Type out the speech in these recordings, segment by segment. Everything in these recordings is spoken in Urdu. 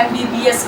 MBBS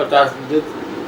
50%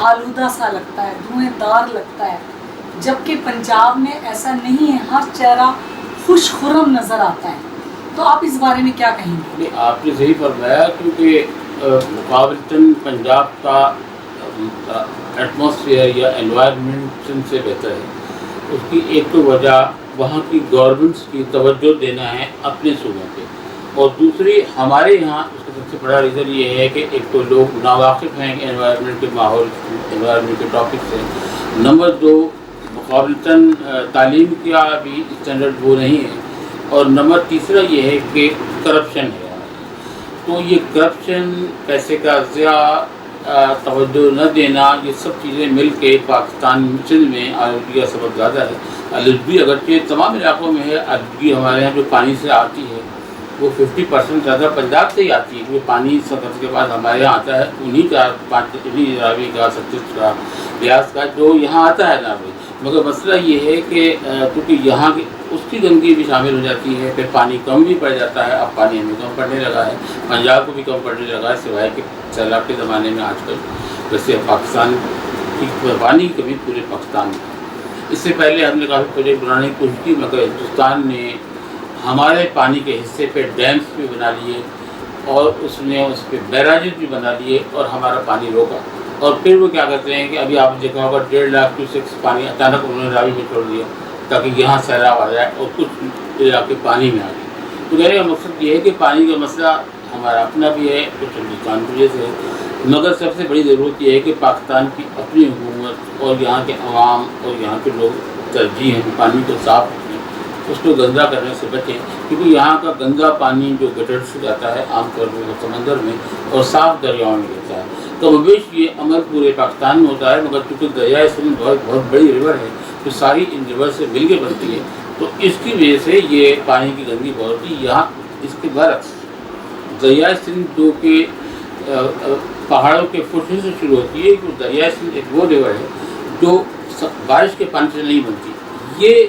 آلودہ سا لگتا ہے، دھوئیں دار لگتا ہے، جبکہ پنجاب میں ایسا نہیں ہے، ہر چہرہ خوش خرم نظر آتا ہے. تو آپ اس بارے میں کیا کہیں گے؟ آپ نے صحیح فرمایا، کیونکہ مقابلتاً پنجاب کا ایٹماسفیئر یا انوائرمنٹ سے بہتر ہے. اس کی ایک تو وجہ وہاں کی گورنمنٹس کی توجہ دینا ہے اپنے صوبوں پہ، اور دوسری ہمارے یہاں اس کا سب سے بڑا ریزن یہ ہے کہ ایک تو لوگ ناواقف ہیں انوائرمنٹ کے ماحول، انوائرمنٹ کے ٹاپک سے. نمبر دو، مقابلتاً تعلیم کا بھی اسٹینڈرڈ وہ نہیں ہے. اور نمبر تیسرا یہ ہے کہ کرپشن ہے. تو یہ کرپشن، پیسے کا ضیاع، توجہ نہ دینا، یہ سب چیزیں مل کے پاکستان سندھ میں آلودگی کا سبب زیادہ ہے. آلودگی اگرچہ تمام علاقوں میں ہے، آلودگی ہمارے یہاں جو پانی سے آتی ہے وہ 50% زیادہ پنجاب سے ہی آتی ہے، کیونکہ پانی سفر کے بعد ہمارے یہاں آتا ہے انہیں راوی کا، ستیش کا، بیاس کا، جو یہاں آتا ہے ناروی. مگر مسئلہ یہ ہے کہ کیونکہ یہاں کی اس کی گندگی بھی شامل ہو جاتی ہے، پھر پانی کم بھی پڑ جاتا ہے. اب پانی ہمیں کم پڑنے لگا ہے، پنجاب کو بھی کم پڑنے لگا ہے، سوائے کہ سیلاب کے زمانے میں آج کل ویسے پاکستان کی پانی کی کمی پورے پاکستان میں ہے. اس سے پہلے ہم نے کافی پروجیکٹ بنانے کی کوشش کی، مگر ہندوستان نے ہمارے پانی کے حصے پہ ڈیمز بھی بنا لیے، اور اس نے اس پہ بیراجز بھی بنا لیے، اور ہمارا پانی روکا. اور پھر وہ کیا کرتے ہیں کہ ابھی آپ نے دیکھا ہوگا 1.5 لاکھ کیوسیکس پانی اچانک انہوں نے راوی میں چھوڑ دیا تاکہ یہاں سیلاب آ جائے اور کچھ علاقے پانی میں آ گئے. تو کہنے کا مقصد یہ ہے کہ پانی کا مسئلہ ہمارا اپنا بھی ہے، کچھ ہندوستان کی وجہ سے ہے، مگر سب سے بڑی ضرورت یہ ہے کہ پاکستان کی اپنی حکومت اور یہاں کے عوام اور یہاں کے لوگ ترجیح ہیں کہ پانی کو صاف رکھیں، اس کو گندا کرنے سے بچیں. کیونکہ یہاں کا گندا پانی جو گٹر سے جاتا ہے عام طور پر سمندر میں اور صاف دریاؤں میں گرتا ہے. تو بیش یہ عمل پورے پاکستان میں ہوتا ہے، مگر چونکہ دریائے سندھ بہت بڑی ریور ہے، جو ساری ان ریور سے مل کے بنتی ہے، تو اس کی وجہ سے یہ پانی کی گندگی بہت ہوتی ہے. یہاں اس کے برعکس دریائے سندھ جو کہ پہاڑوں کے فٹنے سے شروع ہوتی ہے، کہ دریائے سندھ ایک وہ ریور ہے جو بارش کے پانی سے نہیں بنتی، یہ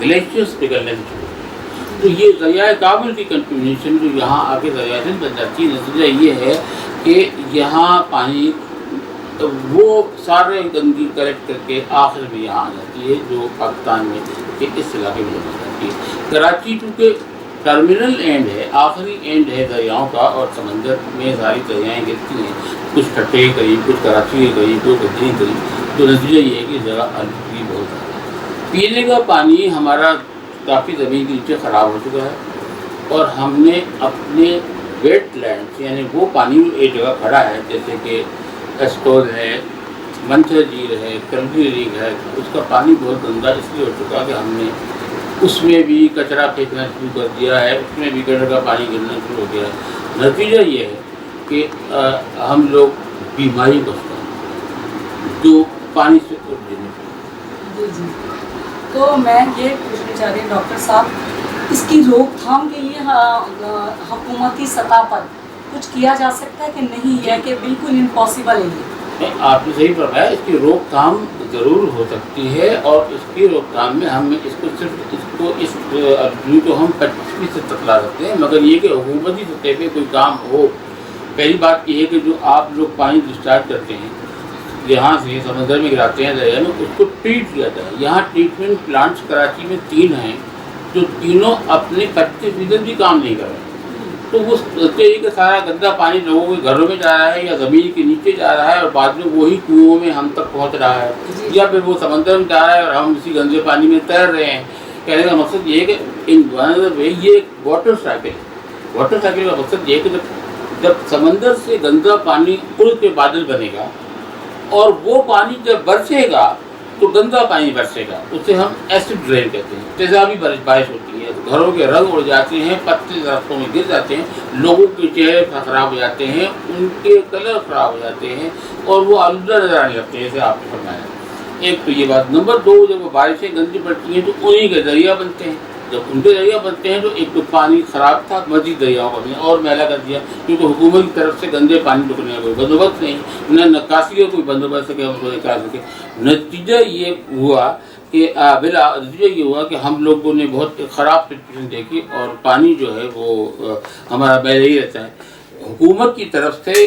گلیشیئرس پگھلنے سے شروع ہوتی ہے. تو یہ دریائے کابل کی کنٹینیوشن جو یہاں آ کے دریائے سندھ بن جاتی ہے، نتیجہ یہ ہے کہ یہاں پانی وہ سارے گندگی کلیکٹ کر کے آخر میں یہاں آ جاتی ہے، جو پاکستان میں اس علاقے میں جمع جاتی ہے. کراچی چونکہ ٹرمینل اینڈ ہے، آخری اینڈ ہے دریاؤں کا، اور سمندر میں ساری دریائیں گرتی ہیں، کچھ ٹھٹے کے قریب، کچھ کراچی کے قریب، کچھ گجری کے قریب. تو نتیجہ یہ ہے کہ جگہ آلودگی بہت زیادہ ہے. پینے کا پانی ہمارا کافی زمین کے نیچے خراب ہو چکا ہے، اور ہم نے اپنے ویٹ لینڈ یعنی وہ پانی ایک جگہ کھڑا ہے، جیسے کہ اسٹور ہے، منچر جھیل ہے، کرملی ریگ ہے، اس کا پانی بہت گندا اس لیے ہو چکا کہ ہم نے اس میں بھی کچرا پھینکنا شروع کر دیا ہے، اس میں بھی گٹر کا پانی گرنا شروع ہو گیا ہے. نتیجہ یہ ہے کہ ہم لوگ بیماری کا شکار ہیں جو پانی سے اٹھنے. جی. تو میں یہ پوچھنا چاہ رہی ہوں ڈاکٹر صاحب، اس کی روک تھام کے لیے حکومتی سطح پر کچھ کیا جا سکتا ہے کہ نہیں، یہ کہ بالکل امپاسبل ہے یہ؟ آپ نے صحیح فرمایا، اس کی روک تھام ضرور ہو سکتی ہے، اور اس کی روک تھام میں ہم اس کو صرف اس کو ہم 25% تک لا سکتے ہیں، مگر یہ کہ حکومتی سطح پہ کوئی کام ہو. پہلی بات یہ ہے کہ جو آپ لوگ پانی ڈسچارج کرتے ہیں یہاں سے سمندر میں گراتے ہیں دریا میں، اس کو ٹریٹ کیا جائے. یہاں ٹریٹمنٹ پلانٹس کراچی میں 3 ہیں، جو تینوں اپنے 25% بھی کام نہیں کر رہے ہیں. تو وہ سوچتے ہیں کہ سارا گندا پانی لوگوں کے گھروں میں جا رہا ہے یا زمین کے نیچے جا رہا ہے، اور بعد میں وہی کنوؤں میں ہم تک پہنچ رہا ہے، یا پھر وہ سمندر میں جا رہا ہے اور ہم اسی گندے پانی میں تیر رہے ہیں. کہنے کا مقصد یہ ہے کہ یہ ایک واٹر سائیکل ہے. واٹر سائیکل کا مقصد یہ ہے کہ جب سمندر سے گندا پانی اڑ کے بادل بنے گا، اور وہ پانی جب برسے گا تو گندا پانی برسے گا، اسے ہم ایسڈ رین کہتے ہیں. تیزابی بارش ہوتی ہے، گھروں کے رنگ اڑ جاتے ہیں، پتے درختوں میں گر جاتے ہیں، لوگوں کے چہرے خراب ہو جاتے ہیں، ان کے کلر خراب ہو جاتے ہیں، اور وہ آلودہ نظر آنے لگتے ہیں، جیسے آپ نے فرمایا. ایک تو یہ بات. نمبر 2، جب وہ بارشیں گندی پڑتی ہیں تو انہیں کے دریا بنتے ہیں. جب ان کے دریا بنتے ہیں تو ایک تو پانی خراب تھا، مزید دریاؤں کو اور میلا کر دیا، کیونکہ حکومت کی طرف سے گندے پانی رکنے کا کوئی بندوبست نہیں، نہ نکاسی کا کوئی بندوبست ہے کہ ہم کو نکال سکے. نتیجہ یہ ہوا کہ ہم لوگوں نے بہت خراب سچویشن دیکھی، اور پانی جو ہے وہ ہمارا میلہ ہی رہتا ہے. حکومت کی طرف سے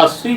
80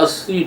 80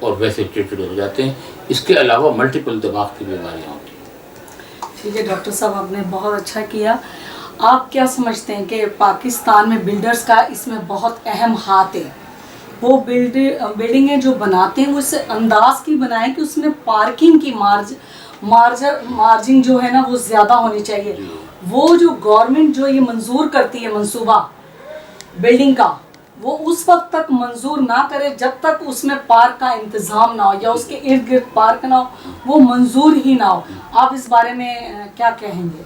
اور ویسے چڑچڑے ہو جاتے ہیں. اس کے علاوہ ملٹیپل دماغ کی بیماریاں ہوتی ہیں. ٹھیک ہے ڈاکٹر صاحب، آپ نے بہت اچھا کیا. آپ کیا سمجھتے ہیں کہ پاکستان میں بلڈرز کا اس میں بہت اہم ہاتھ ہے؟ وہ بلڈنگیں جو بناتے ہیں وہ اس انداز کی بنائیں کہ اس میں پارکنگ کی مارجن جو ہے نا وہ زیادہ ہونی چاہیے. وہ جو گورنمنٹ جو یہ منظور کرتی ہے منصوبہ بلڈنگ کا، وہ اس وقت تک منظور نہ کرے جب تک اس میں پارک کا انتظام نہ ہو یا اس کے ارد گرد پارک نہ ہو، وہ منظور ہی نہ ہو. آپ اس بارے میں کیا کہیں گے؟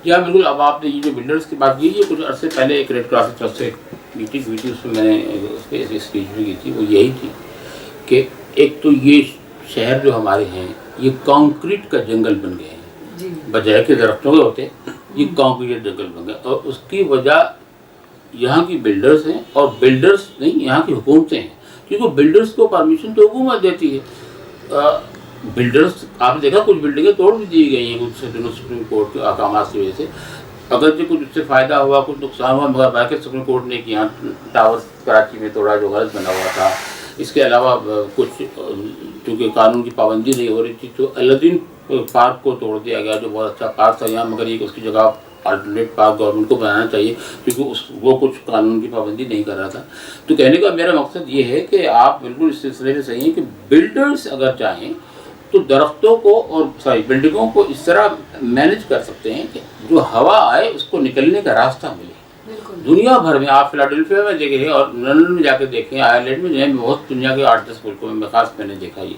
یا بالکل. اب آپ نے یہ جو بلڈرز کی بات کی، یہ کچھ عرصے پہلے ایک ریڈ کراس کی طرف سے میٹنگ ہوئی تھی، اس میں میں نے اس پہ اسپیچ بھی کی تھی. وہ یہی تھی کہ ایک تو یہ شہر جو ہمارے ہیں یہ کانکریٹ کا جنگل بن گئے ہیں، بجائے کہ درختوں کے ہوتے یہ کانکریٹ جنگل بن گئے. اور اس کی وجہ یہاں کی بلڈرز ہیں، اور بلڈرز نہیں، یہاں کی حکومتیں ہیں. کیونکہ بلڈرز کو پرمیشن تو حکومت دیتی ہے. بلڈرز آپ نے دیکھا کچھ بلڈنگیں توڑ بھی دی گئی ہیں کچھ دنوں سپریم کورٹ کے احکامات کی وجہ سے. اگرچہ کچھ اس سے فائدہ ہوا، کچھ نقصان ہوا، مگر باقی سپریم کورٹ نے یہاں ٹاور کراچی میں توڑا جو غلط بنا ہوا تھا. اس کے علاوہ کچھ چونکہ قانون کی پابندی نہیں ہو رہی تھی تو الدین پارک کو توڑ دیا گیا جو بہت اچھا پارک تھا یہاں، مگر یہ اس کی جگہ الٹرنیٹ پارک گورنمنٹ کو بنانا چاہیے کیونکہ وہ کچھ قانون کی پابندی نہیں کر رہا تھا. تو کہنے کا میرا مقصد یہ ہے کہ آپ بالکل اس سلسلے میں صحیح ہیں کہ بلڈرز اگر چاہیں تو درختوں کو اور بلڈنگوں کو اس طرح مینیج کر سکتے ہیں کہ جو ہوا آئے اس کو نکلنے کا راستہ ملے. دنیا بھر میں آپ فلاڈیلفیا میں دیکھیں اور لندن میں جا کے دیکھیں، آئرلینڈ میں جو ہے بہت دنیا کے 8-10 ملکوں میں خاص میں نے دیکھا یہ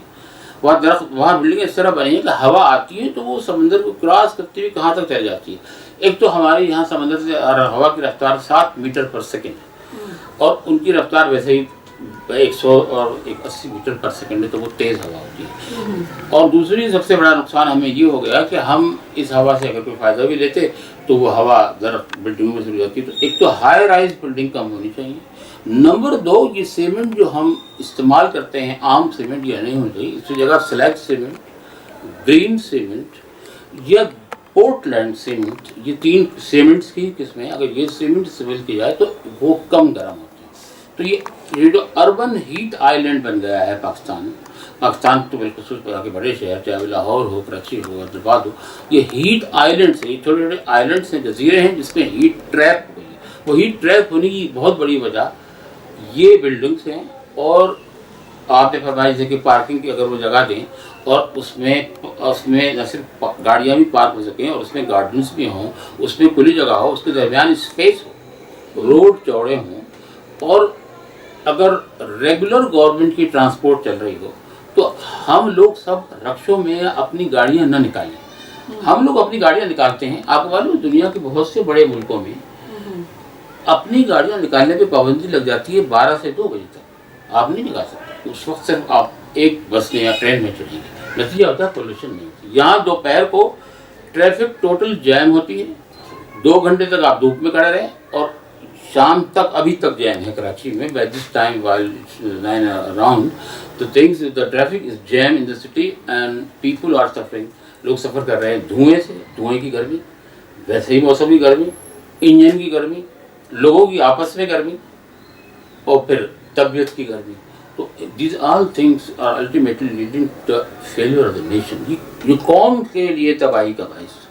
وہاں بلڈنگیں اس طرح بنی ہیں کہ ہوا آتی ہے تو وہ سمندر کو کراس کرتی ہوئی کہاں تک چل جاتی ہے. ایک تو ہمارے یہاں سمندر سے ہوا کی رفتار 7 میٹر پر سیکنڈ ہے اور ان کی رفتار ویسے ہی 100 اور 80 میٹر پر سیکنڈ ہے، تو وہ تیز ہوا ہوتی ہے. اور دوسری سب سے بڑا نقصان ہمیں یہ ہو گیا کہ ہم اس ہوا سے اگر کوئی فائدہ بھی لیتے تو وہ ہوا درخت بلڈنگوں میں سے جاتی. تو ایک تو ہائی رائز بلڈنگ کم ہونی چاہیے. نمبر 2 یہ سیمنٹ جو ہم استعمال کرتے ہیں عام سیمنٹ یہ نہیں ہونی چاہیے. اس کی جگہ سلیگ سیمنٹ، گرین سیمنٹ یا پورٹ لینڈ سیمنٹ، یہ 3 سیمنٹس کی قسمیں اگر یہ سیمنٹ استعمال کی جائے تو وہ کم گرم ہوتے ہیں. تو یہ جو اربن ہیٹ آئی لینڈ بن گیا ہے پاکستان تو بالخصوص کے بڑے شہر چاہے وہ لاہور ہو، کراچی ہو، حیدرآباد ہو، یہ ہیٹ آئی لینڈس ہیں، یہ چھوٹے چھوٹے آئی لینڈس ہیں، جزیرے ہیں جس میں ہیٹ ٹریپ ہوئی ہے. وہ ہیٹ ٹریپ ہونے کی بہت بڑی وجہ یہ بلڈنگس ہیں. اور آپ نے فرمایا جیسے کہ پارکنگ کی اگر وہ جگہ دیں اور اس میں نہ صرف گاڑیاں بھی پارک ہو سکیں اور اس میں گارڈنس بھی ہوں، اس میں کھلی جگہ ہو، اس کے درمیان اسپیس ہو، روڈ چوڑے ہوں، اور اگر ریگولر گورنمنٹ کی ٹرانسپورٹ چل رہی ہو تو ہم لوگ سب رکشوں میں اپنی گاڑیاں نہ نکالیں. ہم لوگ اپنی گاڑیاں نکالتے ہیں. آپ کو معلوم دنیا کے بہت سے بڑے ملکوں میں اپنی گاڑیاں نکالنے پہ پابندی لگ جاتی ہے 12 سے 2 بجے تک آپ نہیں نکال سکتے. اس وقت صرف آپ ایک بس میں یا ٹرین میں چڑھیں گے. نتیجہ ہوتا ہے پولوشن نہیں ہوتی. یہاں دوپہر کو ٹریفک ٹوٹل جیم ہوتی ہے، 2 گھنٹے تک آپ دھوپ میں کھڑے رہیں، اور شام تک ابھی تک جیم ہے کراچی میں. By this time while 9 around the traffic is jam in the city and people are suffering. لوگ سفر کر رہے ہیں دھوئیں سے، دھوئیں کی گرمی، ویسے ہی موسمی گرمی، انجن کی گرمی، لوگوں کی آپس میں گرمی، اور پھر طبیعت کی گرمی. تو these all things are ultimately leading to the failure of the nation. یہ قوم کے لیے تباہی کا باعث.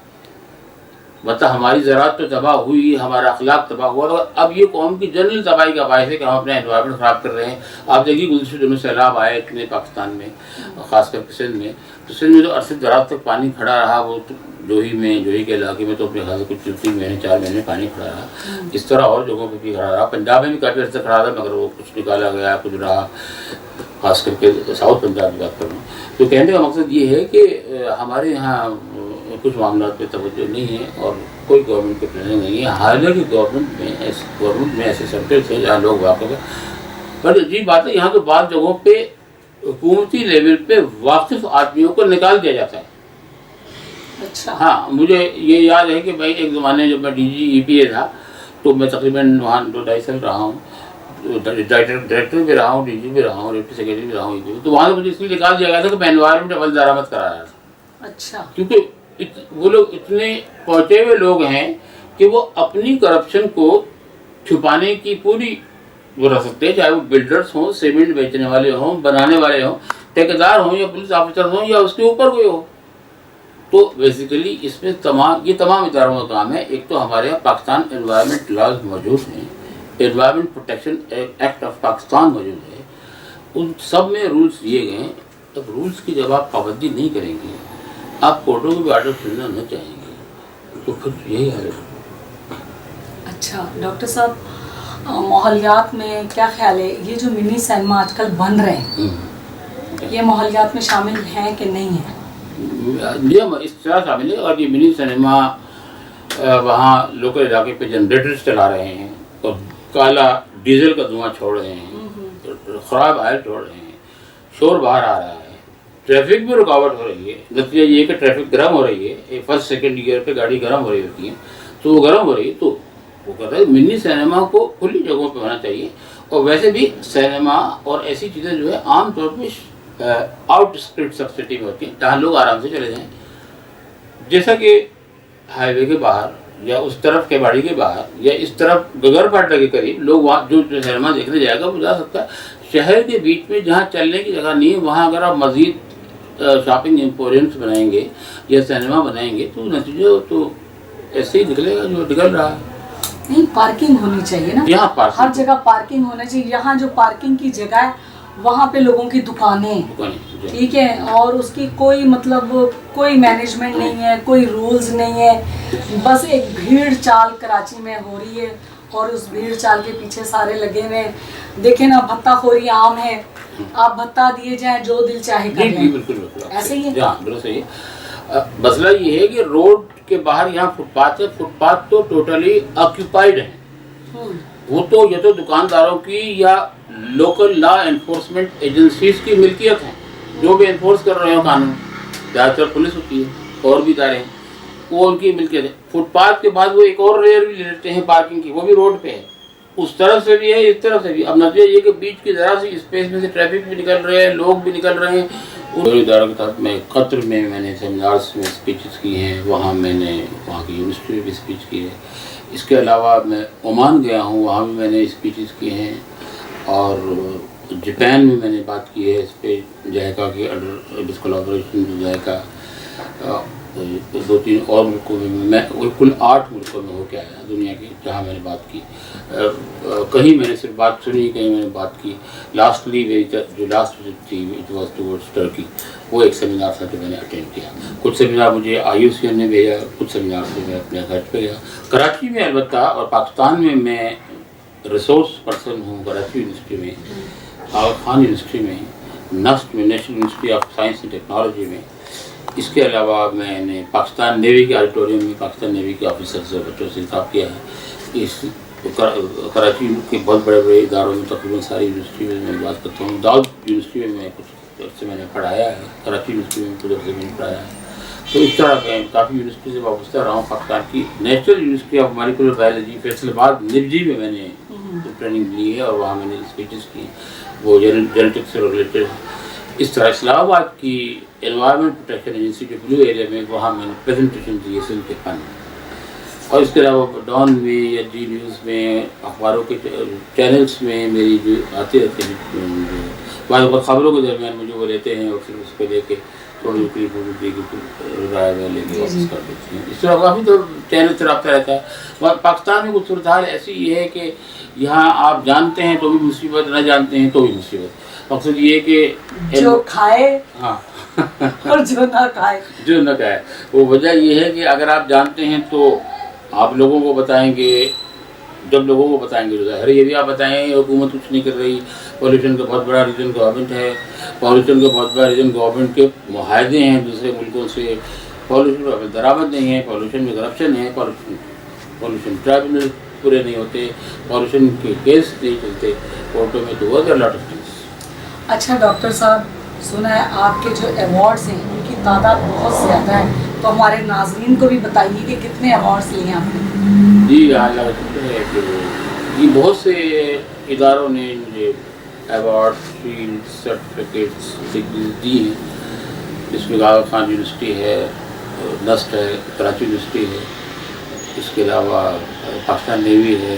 مطلب ہماری زراعت تو تباہ ہوئی، ہمارا اخلاق تباہ ہوا، تو اب یہ قوم کی جنرل تباہی کا باعث ہے کہ ہم اپنا انوائرمنٹ خراب کر رہے ہیں. آپ دیکھیے گزشتہ دنوں سیلاب آئے اتنے پاکستان میں، خاص کر کے سندھ میں. تو سندھ میں تو عرصے دراز تک پانی کھڑا رہا. وہ جوہی کے علاقے میں تو اپنے خاص کچھ 3 مہینے 4 مہینے پانی کھڑا رہا. اس طرح اور جگہوں پہ بھی کھڑا رہا. پنجاب میں بھی کافی عرصے کھڑا رہا مگر وہ کچھ نکالا گیا، کچھ رہا، خاص کر کے ساؤتھ پنجاب کی بات کروں. تو کہنے کا مقصد یہ ہے کہ ہمارے یہاں کچھ معاملات پہ توجہ نہیں ہے اور کوئی گورنمنٹ کی پلاننگ نہیں ہے. حالانکہ گورنمنٹ میں ایسے سیکٹرز ہیں جہاں لوگ واقف ہیں. پر عجیب بات ہے یہاں تو بعض جگہوں پہ حکومتی لیول پہ واقف آدمیوں کو نکال دیا جاتا ہے. اچھا. ہاں مجھے یہ یاد ہے کہ بھائی ایک زمانے جب میں DGEPA تھا تو میں تقریباً وہاں 2-2.5 سال رہا ہوں، ڈائریکٹر بھی رہا ہوں، DG بھی رہا ہوں، ڈپٹی سیکرٹری بھی رہا ہوں. تو وہاں سے مجھے اس لیے نکال دیا گیا تھا کہ میں انوائرمنٹ عمل درآمد کرا رہا تھا. اچھا. کیونکہ وہ لوگ اتنے پہنچے ہوئے لوگ ہیں کہ وہ اپنی کرپشن کو چھپانے کی پوری وہ رہ سکتے ہیں، چاہے وہ بلڈرس ہوں، سیمنٹ بیچنے والے ہوں، بنانے والے ہوں، ٹھیکیدار ہوں یا پولیس آفیسر ہوں یا اس کے اوپر کوئی ہو. تو بیسیکلی اس میں یہ تمام اداروں کا کام ہے. ایک تو ہمارے یہاں پاکستان انوائرمنٹ لاز موجود ہیں، environment protection act of Pakistan موجود ہے، ان سب میں رولس دیے گئے ہیں. اب رولس کی جب آپ پابندی نہیں کریں گے، آپ کورٹوں کے بھی آرڈر سننا نہ چاہیں گے، تو پھر یہی حال ہے. اچھا ڈاکٹر صاحب، ماحولیات میں کیا خیال ہے، یہ جو منی سینما آج کل بن رہے ہیں یہ ماحولیات میں شامل ہیں کہ نہیں ہیں؟ یہ اس طرح شامل ہے. اور یہ منی سنیما وہاں لوکل علاقے پہ جنریٹرز چلا رہے ہیں اور کالا ڈیزل کا دھواں چھوڑ رہے ہیں، خراب آئل چھوڑ رہے ہیں، شور باہر آ رہا ہے، ٹریفک میں رکاوٹ ہو رہی ہے. نتیجہ یہ ہے کہ ٹریفک گرم ہو رہی ہے، فرسٹ سیکنڈ گیئر پہ گاڑی گرم ہو رہی ہوتی ہے، تو وہ گرم ہو رہی ہے. تو وہ کہہ رہے ہیں منی سینما کو کھلی جگہوں پہ ہونا چاہیے. اور ویسے بھی سینما اور ایسی چیزیں جو ہے عام طور پہ آؤٹ اسکرٹس آف سٹی میں ہوتی ہیں، جہاں لوگ آرام سے چلے جائیں. جیسا کہ ہائی وے کے باہر یا اس طرف کیواڑی کے باہر یا اس طرف گگر پاٹا کے قریب لوگ وہاں جو سینما دیکھنے جائے گا وہ جا سکتا ہے. شہر کے بیچ میں جہاں چلنے کی جگہ نہیں ہے وہاں اگر آپ مزید شاپنگ ایمپورینس بنائیں گے یا سینما بنائیں گے تو نتیجہ تو ایسے ہی نکلے گا جو نکل رہا ہے. نہیں، پارکنگ ہونی چاہیے نا، یہاں ہر جگہ پارکنگ ہونا چاہیے. یہاں جو پارکنگ کی جگہ ہے وہاں پہ لوگوں کی دکانیں، ٹھیک ہے، اور اس کی کوئی مطلب کوئی مینجمنٹ نہیں ہے، کوئی رولز نہیں ہے. بس ایک بھیڑ چال کراچی میں ہو رہی ہے اور اس بھیڑ چال کے پیچھے سارے لگے ہوئے ہیں. دیکھیں نا، بھتہ خوری عام ہے، آپ بھتہ دیے جائیں جو دل چاہے کر لیں. بالکل ایسے ہی ہے. ہاں بالکل صحیح ہے. مسئلہ یہ ہے کہ روڈ کے باہر یہاں فٹ پاتھ ہے، فٹ پاتھ تو ٹوٹلی آکیوپائڈ ہیں. وہ تو یا تو دکانداروں کی یا لوکل لا انفورسمنٹ ایجنسیز کی ملکیت ہیں جو بھی انفورس کر رہے ہیں قانون. زیادہ تر پولیس ہوتی ہے اور بھی ادارے ہیں، وہ ان کی ملکیت ہے. فٹ پاتھ کے بعد وہ ایک اور ریئر بھی لے لیتے ہیں پارکنگ کی، وہ بھی روڈ پہ ہے. اس طرف سے بھی ہے، اس طرف سے بھی. اب نتیجہ یہ کہ بیچ کی ذرا سی اسپیس میں سے ٹریفک بھی نکل رہے ہیں، لوگ بھی نکل رہے ہیں. اداروں کے ساتھ میں قطر میں نے سیمینارس میں اسپیچز کی ہیں، وہاں میں نے وہاں کی یونیورسٹی میں بھی اسپیچ کی ہے. اس کے علاوہ میں عمان گیا ہوں، وہاں بھی میں نے اسپیچز کی ہیں. اور جاپان میں نے بات کی ہے اس پہ، جائکا کے انڈر کولابوریشن جائکا 2-3 اور ملکوں میں کل 8 ملکوں میں ہو کے آیا دنیا کے جہاں میں نے بات کی. کہیں میں نے صرف بات سنی، کہیں میں نے بات کی. لاسٹلی میری جو لاسٹ وزٹ تھی اٹ واز ٹورڈز ٹرکی، وہ ایک سیمینار تھا جو میں نے اٹینڈ کیا. کچھ سیمینار مجھے IUCN نے بھیجا، کچھ سیمینار سے میں اپنے گھر پہ گیا. کراچی میں البتہ اور پاکستان میں ریسورس پرسن ہوں. کراچی یونیورسٹی میں، آغا خان یونیورسٹی میں، نسٹ میں، national university of science and technology میں. اس کے علاوہ میں نے پاکستان نیوی کے آڈیٹوریم میں پاکستان نیوی کے آفیسرز اور بچوں سے خطاب کیا ہے. اس کراچی کے بہت بڑے بڑے اداروں میں تقریباً ساری یونیورسٹی میں بات کرتا ہوں. داؤد یونیورسٹی میں کچھ عرصے میں نے پڑھایا ہے، کراچی یونیورسٹی میں کچھ عرصے میں نے پڑھایا ہے. تو اس طرح میں کافی یونیورسٹی سے وابستہ رہا ہوں. پاکستان کی national university of molecular biology Faisal آباد نبجی میں میں نے ٹریننگ لی ہے اور وہاں میں نے اسپیچز کی، وہ جینیٹکس سے ریلیٹڈ. اس طرح اسلام آباد کی انوائرمنٹ پروٹیکشن ایجنسی جو بلو ایریا میں، وہاں میں نے پریزنٹیشن دی ہے سل کے فن. اور اس کے علاوہ ڈان میں یا جی نیوز میں، اخباروں کے چینلس میں میری جو آتے رہتے ہیں، بعض خبروں کے درمیان مجھے وہ لیتے ہیں اور پھر اس کو لے کے تھوڑی دے کے رائے لے کے واپس کر دیتے ہیں. اس طرح کافی تو چینل سے رابطہ رہتا ہے. پاکستان میں کچھ صورتحال ایسی یہ ہے کہ یہاں آپ جانتے ہیں تو بھی مصیبت، نہ جانتے ہیں تو بھی مصیبت. مقصد یہ ہے کہ جو کھائے ہاں اور جو نہ کھائے، جو نہ کھائے. وہ وجہ یہ ہے کہ اگر آپ جانتے ہیں تو آپ لوگوں کو بتائیں گے. جب لوگوں کو بتائیں گے تو ظاہر یہ بھی آپ بتائیں گے حکومت کچھ نہیں کر رہی. پولیوشن کا بہت بڑا ریزن گورنمنٹ ہے. پولیوشن کا بہت بڑا ریزن گورنمنٹ کے معاہدے ہیں دوسرے ملکوں سے. پولیوشن پر درآمد نہیں ہے، پولیوشن میں کرپشن ہے، پولیوشن ٹرائبونل پورے نہیں ہوتے، پولیوشن کے کیس نہیں چلتے کورٹوں میں. تو وہ لاٹ آف تھنگس. اچھا ڈاکٹر صاحب، سنا ہے آپ کے جو ایوارڈز ہیں ان کی تعداد بہت زیادہ ہے، تو ہمارے ناظرین کو بھی بتائیے کہ کتنے ایوارڈز لیے ہیں آپ نے؟ جی اللہ کا شکر ہے کہ یہ بہت سے اداروں نے مجھے ایوارڈ، شیلڈ، سرٹیفکیٹس دی ہیں. اس میں آغا خان یونیورسٹی ہے، نسٹ ہے، کراچی یونیورسٹی ہے، اس کے علاوہ پاکستان نیوی ہے،